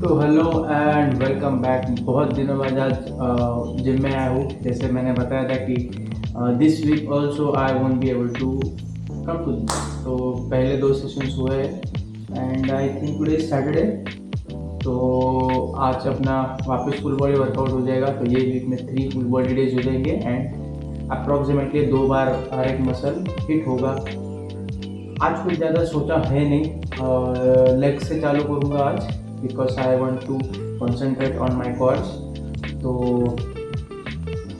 तो hello and welcome back. बहुत दिनों बाद आज जिम में आया हूँ। जैसे मैंने बताया था कि this week also I won't be able to come to. तो पहले दो सेशंस हुए and I think today is Saturday. तो आज अपना वापस फुल बॉडी वर्कआउट हो जाएगा। तो ये वीक में 3 फुल बॉडी डेज हो जाएंगे एंड अप्रॉक्सीमेटली 2 बार हर एक मसल हिट होगा। आज कुछ ज़्यादा सोचा है नहीं, लेग से चालू करूँगा आज because I want to concentrate on my quads. तो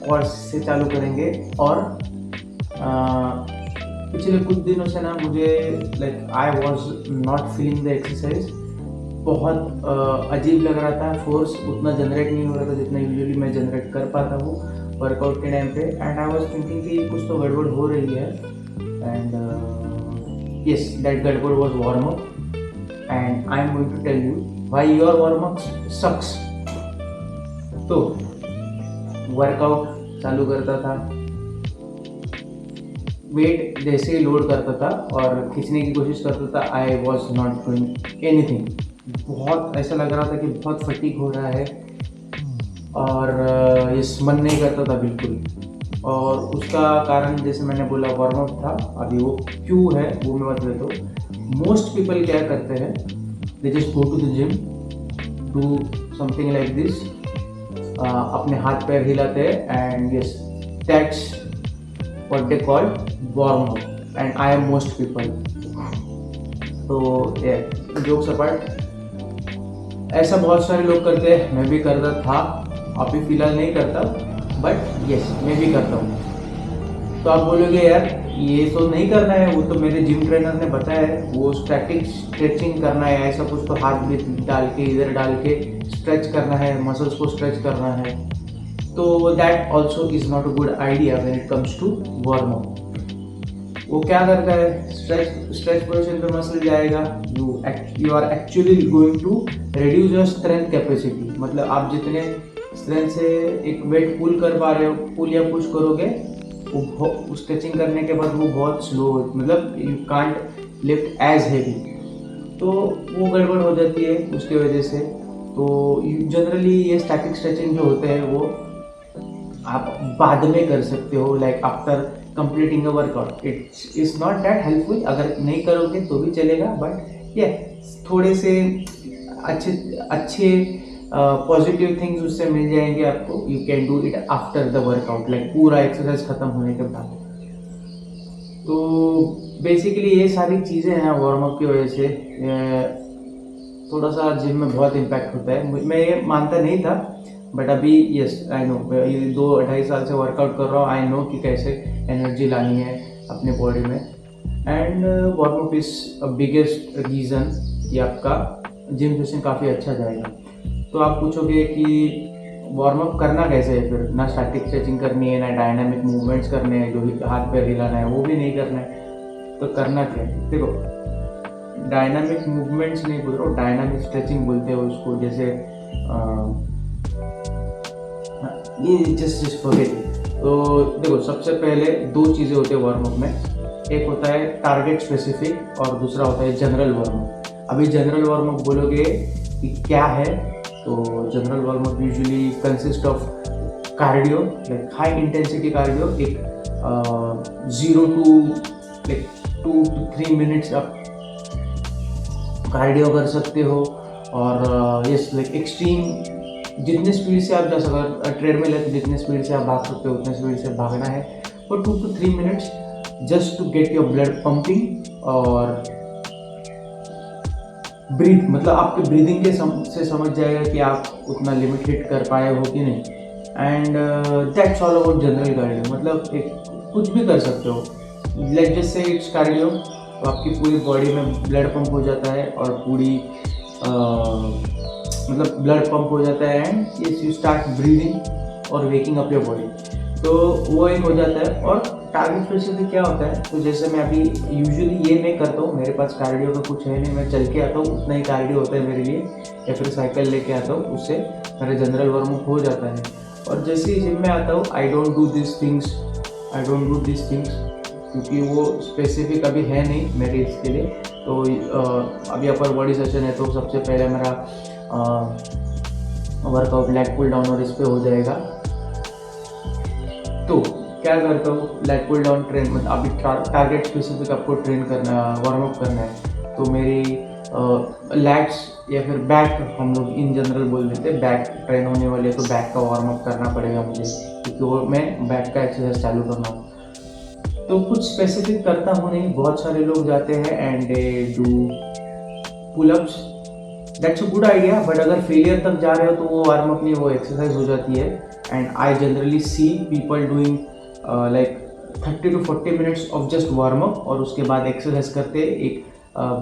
क्वाड्स से चालू करेंगे और पिछले कुछ दिनों से ना मुझे like I was not feeling the exercise. बहुत अजीब लग रहा था, फोर्स उतना जनरेट नहीं हो रहा था जितना यूजुअली मैं जनरेट कर पाता हूँ वर्कआउट के टाइम पे। एंड आई वाज थिंकिंग कि कुछ तो गड़बड़ हो रही है and yes, that garbage was warm up, and I am going to tell you why your warm up sucks. तो वर्कआउट चालू करता था, वेट जैसे ही लोड करता था और खींचने की कोशिश करता था, I was not doing anything. बहुत ऐसा लग रहा था कि बहुत फटीग हो रहा है और ये मन नहीं करता था बिल्कुल। और उसका कारण जैसे मैंने बोला वार्म अप था। अभी वो क्यों है वो मैं बता देता हूँ। मोस्ट पीपल क्या करते हैं, they just go to the gym, do something like this, अपने हाथ पैर हिलाते हैं and yes that's what they call warm up and I am most people. तो जोक्स अपार्ट, ऐसा बहुत सारे लोग करते हैं, मैं भी करता था, अभी फिलहाल नहीं करता, बट यस मैं भी करता हूँ। तो आप बोलोगे यार ये तो नहीं करना है, वो तो मेरे जिम ट्रेनर ने बताया है, वो स्टैटिक स्ट्रेचिंग करना है, ऐसा कुछ तो हाथ भी डाल के इधर डाल के स्ट्रेच करना है, मसल्स को स्ट्रेच करना है। तो that also is not a good idea when it comes to warm up. वो क्या करता है, स्ट्रेच पोजिशन पे मसल जाएगा, you are actually going to reduce your strength capacity. मतलब आप जितने स्ट्रेंथ से एक वेट पुल कर पा रहे हो, पुल या पुश करोगे, वो स्ट्रेचिंग करने के बाद वो बहुत स्लो, मतलब you can't lift as heavy. तो वो गड़बड़ हो जाती है उसकी वजह से। तो जनरली ये स्टैटिक स्ट्रेचिंग जो होते हैं वो आप बाद में कर सकते हो, like after completing a workout. It's is not that helpful, अगर नहीं करोगे तो भी चलेगा, बट ये थोड़े से अच्छे पॉजिटिव थिंग्स उससे मिल जाएंगे आपको। You can do it after the workout, like पूरा एक्सरसाइज खत्म होने के बाद। तो बेसिकली ये सारी चीज़ें हैं वार्म अप की वजह से। थोड़ा सा जिम में बहुत इम्पैक्ट होता है, मैं ये मानता नहीं था, बट अभी यस आई नो, ये 2-2.5 साल से वर्कआउट कर रहा हूँ, आई नो कि कैसे एनर्जी लानी है अपने बॉडी में। And warm up is a biggest reason कि आपका जिम सेशन काफ़ी अच्छा जाएगा। तो आप पूछोगे कि वार्म अप करना कैसे है फिर, ना स्टैटिक स्ट्रेचिंग करनी है, ना डायनामिक मूवमेंट्स करने हैं, जो हाथ पैर हिलाना है वो भी नहीं करना है। तो करना क्या है, देखो डायनामिक मूवमेंट्स नहीं बोल रहा हूँ, डायनामिक स्ट्रेचिंग बोलते हैं उसको। जैसे ये जस्ट फॉरगेट। तो देखो सबसे पहले 2 चीज़ें होती है वार्म अप में, एक होता है टारगेट स्पेसिफिक और दूसरा होता है जनरल वार्म अप। अभी जनरल वार्म अप बोलोगे कि क्या है, तो general warm up usually consist of cardio, like high intensity cardio. एक 0 to लाइक 2 to 3 मिनट्स आप कार्डियो कर सकते हो। और यस लाइक एक्सट्रीम जितने स्पीड से आप जा सकते, ट्रेडमिल है तो जितने स्पीड से आप भाग सकते हो उतने स्पीड से भागना है for 2 to 3 minutes, just to get your blood pumping और ब्रीथ। मतलब आपके ब्रीदिंग के से समझ जाएगा कि आप उतना लिमिट हिट कर पाए हो कि नहीं। And that's all about general cardio. मतलब एक कुछ भी कर सकते हो, like just say it's cardio, तो आपकी पूरी बॉडी में ब्लड पंप हो जाता है और पूरी मतलब ब्लड पंप हो जाता है and yes you start breathing और वेकिंग अप योर बॉडी। तो वो एक हो जाता है। और टारगेट स्पेसिफिक क्या होता है, तो जैसे मैं अभी यूजुअली ये मैं करता हूँ, मेरे पास कार्डियो का कुछ है नहीं, मैं चल के आता हूँ, उतना ही कार्डियो होता है मेरे लिए, या फिर साइकिल लेके आता हूँ, उससे मेरा जनरल वार्म अप हो जाता है। और जैसे ही जिम में आता हूँ, I don't do this things क्योंकि वो स्पेसिफिक अभी है नहीं मेरे इसके लिए। तो अभी अपर बॉडी सेशन है, तो सबसे पहले मेरा वर्कआउट लेग पुल डाउन और इस पे हो जाएगा। तो क्या करता हूँ, लेग पुल डाउन ट्रेन मतलब अभी टारगेट स्पेसिफिक आपको ट्रेन करना, वार्म अप करना है, तो मेरी लैग्स या फिर बैक, हम लोग इन जनरल बोल देते हैं, बैक ट्रेन होने वाली है तो बैक का वार्म अप करना पड़ेगा मुझे, क्योंकि वो मैं बैक का एक्सरसाइज चालू करना हूँ। तो कुछ स्पेसिफिक करता हूँ नहीं, बहुत सारे लोग जाते हैं and they do pullups, that's a good idea, but अगर फेलियर तक जा रहे हो तो वो वार्म अप नहीं, वो एक्सरसाइज हो जाती है। And I generally see people doing like 30 to 40 minutes of just warm up, और उसके बाद एक्सरसाइज करते हैं एक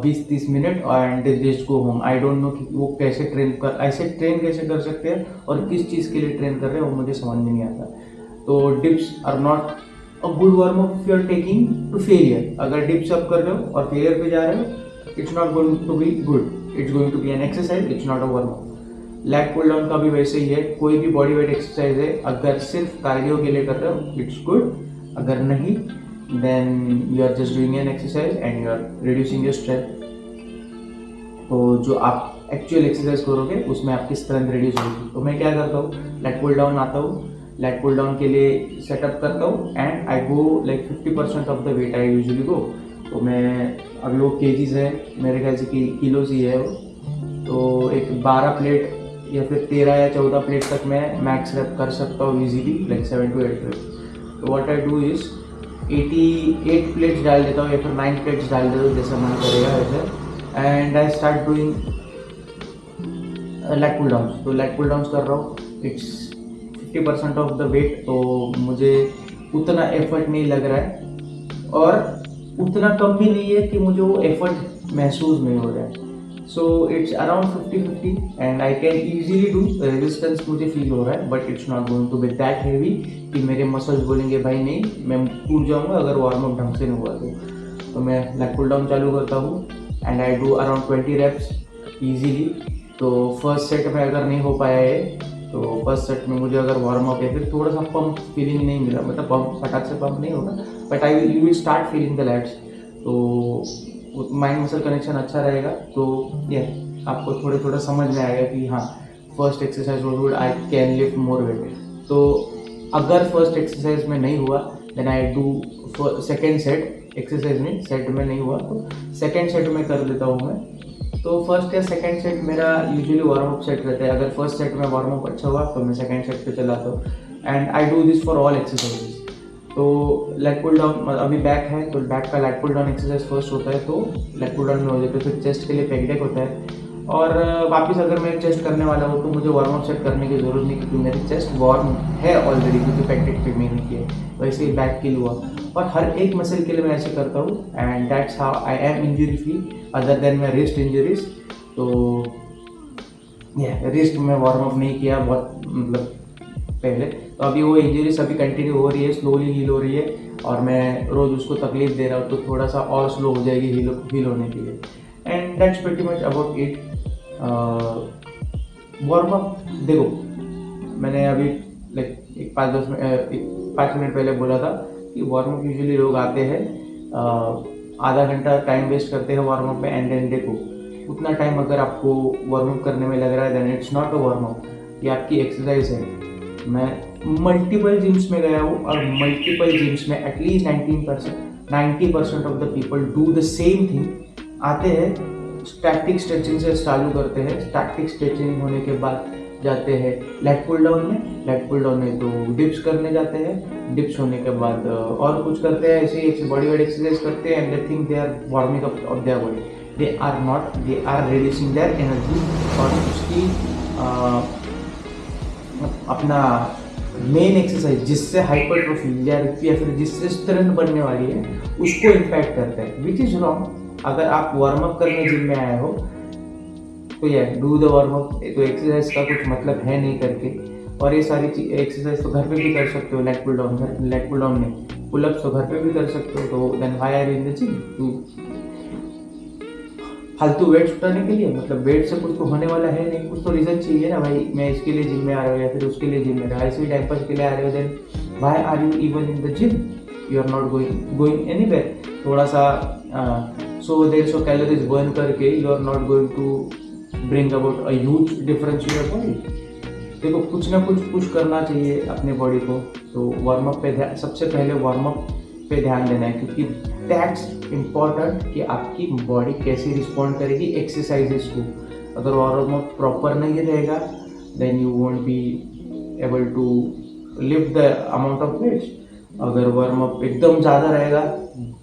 20-30 minute and they just go home. I don't know कि वो कैसे ऐसे ट्रेन कैसे कर सकते हैं और किस चीज़ के लिए ट्रेन कर रहे हैं, वो मुझे समझ में नहीं आता। तो dips are not a good warm up if you are taking to failure. अगर डिप्स अप कर रहे हो और फेलियर पे जा रहे हो, it's not going to be good, it's going to be an exercise, it's not a warm up. Leg pull down का भी वैसे ही है, कोई भी बॉडी वेट एक्सरसाइज है, अगर सिर्फ कार्डियो के लिए कर रहे हो इट्स गुड, अगर नहीं then you are just doing an exercise and you are reducing your strength. तो जो आप एक्चुअल एक्सरसाइज करोगे उसमें आपकी स्ट्रेंथ रिड्यूस होगी। तो मैं क्या करता हूँ, लेग पुल डाउन आता हूँ, लेग पुल डाउन के लिए सेटअप करता हूँ and I go like 50% off the weight I usually go. तो मैं, अभी वो केजीज है, मेरे ख्याल से किलोज ही है वो, तो एक 12 प्लेट या फिर 13 या 14 प्लेट तक मैं मैक्स रेप कर सकता हूँ इजीली, लाइक 7 to 8 प्लेट्स। तो what I do is 88 plates डाल देता हूँ या फिर 9 प्लेट्स डाल देता हूँ, जैसा मन करेगा वैसे, and I start doing leg pull downs. तो लेग पुल डाउन्स कर रहा हूँ, इट्स 50% ऑफ द वेट, तो मुझे उतना एफर्ट नहीं लग रहा है और उतना कम भी नहीं है कि मुझे वो एफर्ट महसूस नहीं हो रहा है। So it's around 50-50 and I can easily do, resistance मुझे फील हो रहा है, but it's not going to be that heavy कि मेरे मसल्स बोलेंगे भाई नहीं मैं टूट जाऊंगा अगर वार्म अप ढंग से नहीं हुआ तो मैं लेग पुल डाउन चालू करता हूँ and I do around 20 reps easily. तो फर्स्ट सेट में अगर नहीं हो पाया है तो फर्स्ट सेट में मुझे अगर वार्म अप या फिर थोड़ा सा पंप फीलिंग नहीं मिला, मतलब पंप फटाक से पंप नहीं होगा, but you will start feeling the lats, तो माइंड मसल कनेक्शन अच्छा रहेगा। तो ये आपको थोड़ा समझ में आएगा कि हाँ first exercise was good, I can lift more weight. तो अगर फर्स्ट एक्सरसाइज में नहीं हुआ then I do second set, exercise में सेट में नहीं हुआ तो सेकेंड सेट में कर देता हूँ मैं। तो फर्स्ट या सेकंड सेट मेरा यूजुअली वार्म अप सेट रहता है, अगर फर्स्ट सेट में वार्म अप अच्छा हुआ तो मैं सेकंड सेट पे चलाता हूँ and I do this for all exercises. तो लेग पुल डाउन, अभी बैक है तो बैक का leg pull down exercise first होता है, तो लेग पुल डाउन में हो जाता है, फिर चेस्ट के लिए पेग डेक होता है, और वापस अगर मैं चेस्ट करने वाला हूँ तो मुझे वार्म अप सेट करने की ज़रूरत नहीं, क्योंकि मेरी चेस्ट वार्म है ऑलरेडी, क्योंकि पेग डेक पे मैंने किया है, वैसे ही बैक के लिए हुआ, और हर एक मसल के लिए मैं ऐसे करता हूँ and that's how I am injury free other than my wrist injuries. तो रिस्ट में वार्म अप नहीं किया बहुत, मतलब पहले, तो अभी वो इंजरीज अभी कंटिन्यू हो रही है, स्लोली हील हो रही है, और मैं रोज़ उसको तकलीफ दे रहा हूँ, तो थोड़ा सा और स्लो हो जाएगी हील होने के लिए। And that's pretty much about it. Warm up देखो, मैंने अभी लाइक एक 5 मिनट पहले बोला था कि वार्म अप यूजुअली लोग आते हैं, आधा घंटा टाइम वेस्ट करते हैं वार्म अप में, एंड देन देखो उतना टाइम अगर आपको वार्म अप करने में लग रहा है then it's not a warm up, ये आपकी एक्सरसाइज है। मैं मल्टीपल जिम्स में गया हूँ और मल्टीपल जिम्स में at least 90% of the people do the same thing, आते हैं स्टैटिक स्ट्रेचिंग से चालू करते हैं, स्टैटिक स्ट्रेचिंग होने के बाद जाते हैं लेग पुल डाउन में तो डिप्स करने जाते हैं, डिप्स होने के बाद और कुछ करते हैं, ऐसे ही बॉडी वेट एक्सरसाइज करते हैं and they think they are warming up of their body, they are not, they are reducing their energy, और उसकी अपना मेन एक्सरसाइज जिससे हाइपरट्रोफी या फिर जिससे स्ट्रेंथ बनने वाली है उसको इम्पैक्ट करता है, विच इज़ रॉन्ग। अगर आप वार्म अप करने जिम में आए हो तो ये डू द वार्म अप, तो एक्सरसाइज का कुछ मतलब है नहीं करके, और ये सारी एक्सरसाइज तो घर पे भी कर सकते हो, लेग पुल डाउन में पुलअप्स तो घर पे भी कर सकते हो, तो then why are in the gym? फालतू वेट उठाने के लिए, मतलब वेट से कुछ तो होने वाला है नहीं, कुछ तो रीज़न चाहिए ना भाई, मैं इसके लिए जिम में आ रहा हूँ या फिर उसके लिए जिम में रहा, ऐसे ही टाइम पास के लिए आ रहे हो, then why are you even in the gym? You are not going anywhere. थोड़ा सा 100-150 कैलोरीज बर्न करके you are not going to bring about a huge difference in your body. देखो कुछ ना कुछ पुश करना चाहिए अपने बॉडी को, तो वार्म अप पे सबसे पहले वार्म अप पे ध्यान देना है, क्योंकि दैट्स इम्पॉर्टेंट कि आपकी बॉडी कैसी रिस्पॉन्ड करेगी एक्सरसाइजेस को। अगर वार्म अप प्रॉपर नहीं रहेगा then you won't be able to lift the amount of weights. अगर वार्म अप एकदम ज़्यादा रहेगा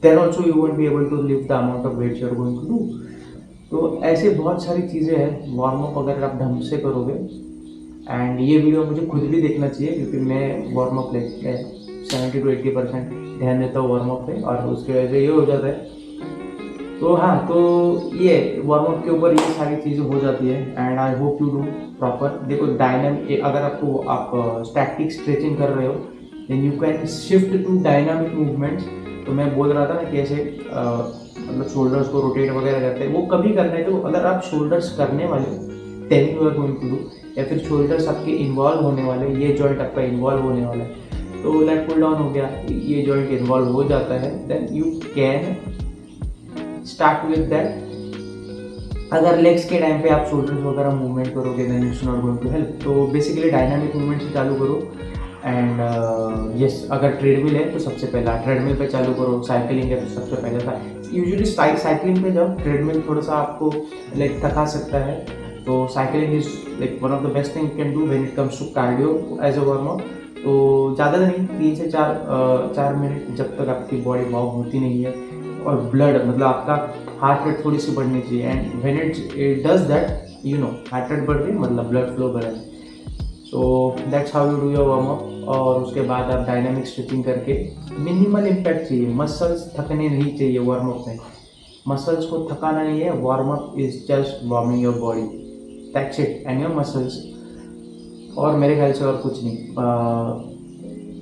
then also you won't be able to lift the amount of weights you are going to do. तो ऐसे बहुत सारी चीज़ें हैं, वार्म अप अगर आप ढंग से करोगे, एंड ये वीडियो मुझे खुद भी देखना चाहिए क्योंकि मैं वार्म अप लेके 70 to 80% ध्यान देता हूँ वार्म अप पे, और उसकी वजह से ये हो जाता है। तो हाँ, तो ये वार्म अप के ऊपर ये सारी चीज़ें हो जाती है, and I hope you do proper. देखो डायनामिक, अगर आप स्टैटिक स्ट्रेचिंग कर रहे हो then you can shift to dynamic movements. तो मैं बोल रहा था ना कि ऐसे मतलब शोल्डर्स को रोटेट वगैरह करते हैं, वो कभी करना है। तो अगर आप शोल्डर्स करने वाले then you are going to do, या फिर शोल्डर्स आपके इन्वॉल्व होने वाले, ये जॉइंट आपका इन्वॉल्व होने वाला है, तो लेट पुल डाउन हो गया, ये जॉइंट इन्वॉल्व हो जाता है, then you can start with that. अगर लेग्स के टाइम पे आप शोल्डर्स वगैरह मूवमेंट करोगे then it's not going to help. तो बेसिकली डायनामिक मूवमेंट से चालू करो, एंड यस अगर ट्रेडमिल है तो सबसे पहला ट्रेडमिल पे चालू करो, साइकिलिंग है तो सबसे पहले था यूजुअली साइकिलिंग पे जाओ। ट्रेडमिल थोड़ा सा आपको लाइक थका सकता है, तो cycling is like one of the best thing you can do when it comes to cardio as a warm up. तो ज़्यादा नहीं, 3 से 4 मिनट, जब तक आपकी बॉडी वॉर्म होती नहीं है और ब्लड मतलब आपका हार्ट रेट थोड़ी सी बढ़नी चाहिए, and when it does that you know heart rate बढ़ रही मतलब ब्लड फ्लो बढ़ रहा है। So that's how you do your warm up. और उसके बाद आप डायनामिक स्ट्रेचिंग करके, मिनिमल इम्पैक्ट चाहिए, मसल्स थकने नहीं चाहिए वार्म अप में, मसल्स को थकाना नहीं है। Warm up is just warming your body, that's it, and your muscles, और मेरे ख्याल से और कुछ नहीं।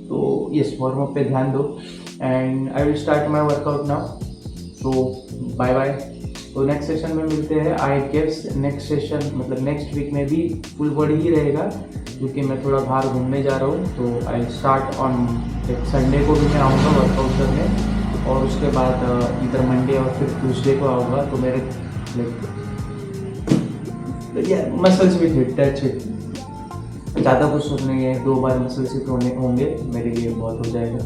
तो यस वार्म अप पे ध्यान दो, and I will start my workout now. So bye bye. तो नेक्स्ट सेशन में मिलते हैं। आई गेस नेक्स्ट सेशन मतलब नेक्स्ट वीक में भी फुल बॉडी ही रहेगा, क्योंकि मैं थोड़ा बाहर घूमने जा रहा हूँ। तो आई स्टार्ट ऑन संडे को भी मैं आऊँगा वर्कआउट करने, और उसके बाद इधर मंडे और फिर ट्यूसडे को आऊँगा। तो मेरे लाइक मसल्स भी हिट, दैट्स इट, ज़्यादा कुछ सोचना नहीं है, 2 बार मसल्स हिट होंगे मेरे लिए बहुत हो जाएगा।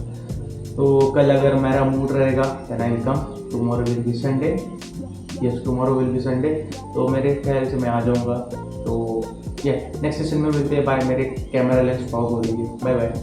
तो कल अगर मेरा मूड रहेगा then I will come, tomorrow will be Sunday, yes tomorrow will be Sunday, तो मेरे ख्याल से मैं आ जाऊँगा। तो ये नेक्स्ट सेशन में मिलते हैं। बाय, मेरे कैमरा लेंस फॉग हो रही है, बाय बाय।